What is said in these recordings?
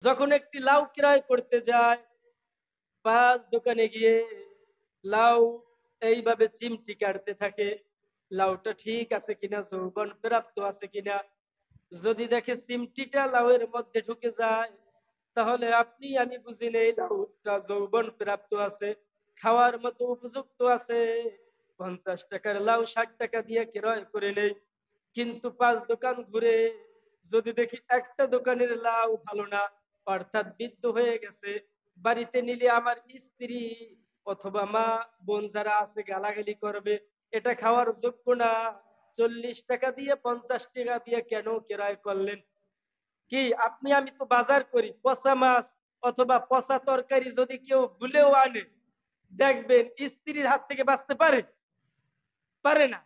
যখন একটি লাউ ক্রয় করতে যায়, পাঁচ দোকানে গিয়ে লাউ এইভাবে চিমটি কাটতে থাকে, লাউটা ঠিক আছে কিনা, যৌবন প্রাপ্ত আছে কিনা। যদি দেখে চিমটিটা লাউয়ের মধ্যে ঢুকে যায়, তাহলে আপনি আমি বুঝি নেই লাউটা যৌবন প্রাপ্ত আছে, খাওয়ার মতো উপযুক্ত আছে। 50 টাকার লাউ 60 টাকা দিয়ে ক্রয় করে নেই। কিন্তু পাঁচ দোকান ঘুরে যদি দেখি একটা দোকানের লাউ ভালো না, অর্থাৎ বিদ্ধ হয়ে গেছে, বাড়িতে নিলে আমার স্ত্রী অথবা মা বোন যারা আছে গালাগালি করবে, এটা খাওয়ার যোগ্য না, 40 টাকা দিয়ে 50 টাকা দিয়ে কেন ক্রয় করলেন। কি আপনি আমি তো বাজার করি, পচা মাছ অথবা পচা তরকারি যদি কেউ ভুলেও আনে, দেখবেন স্ত্রীর হাত থেকে বাঁচতে পারে পারে না।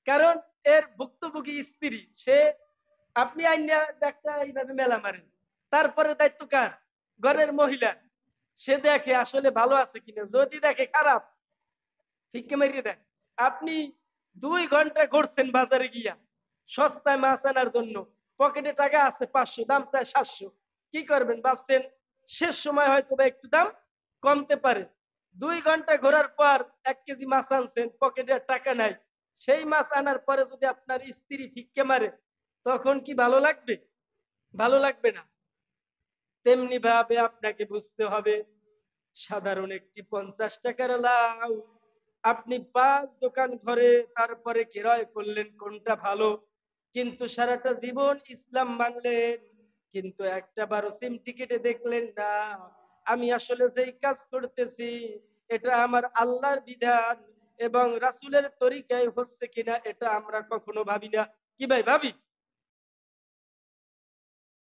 কারণ এর ভুক্তভোগী স্ত্রী সে, আপনি আইনা একটা এইভাবে মেলা মারেন, তারপরে দায়িত্ব কার? ঘরের মহিলা। সে দেখে আসলে ভালো আছে কিনা, যদি দেখে খারাপ, ফিক্কে মেরিয়ে দেয়। আপনি 2 ঘন্টা ঘুরছেন বাজারে গিয়া সস্তায় মাছ আনার জন্য, পকেটে টাকা আছে 500, দাম চায় 700, কি করবেন ভাবছেন? শেষ সময় হয়তো বা একটু দাম কমতে পারে। 2 ঘন্টা ঘোরার পর 1 কেজি মাছ আনছেন, পকেটে আর টাকা নাই। সেই মাছ আনার পরে যদি আপনার স্ত্রী ফিক্কে মারে, তখন কি ভালো লাগবে? ভালো লাগবে না। তেমনি ভাবে আপনাকে বুঝতে হবে, সাধারণ একটি 50 টাকার লাউ আপনি পাঁচ দোকান ঘরে তারপরে ক্রয় করলেন, কোনটা ভালো? কিন্তু সারাটা জীবন ইসলাম মানলেন, কিন্তু একটা বারো সিম টিকেটে দেখলেন না আমি আসলে যেই কাজ করতেছি এটা আমার আল্লাহর বিধান এবং রাসূলের তরিকায় হচ্ছে কিনা, এটা আমরা কখনো ভাবি না। কি ভাই, ভাবি?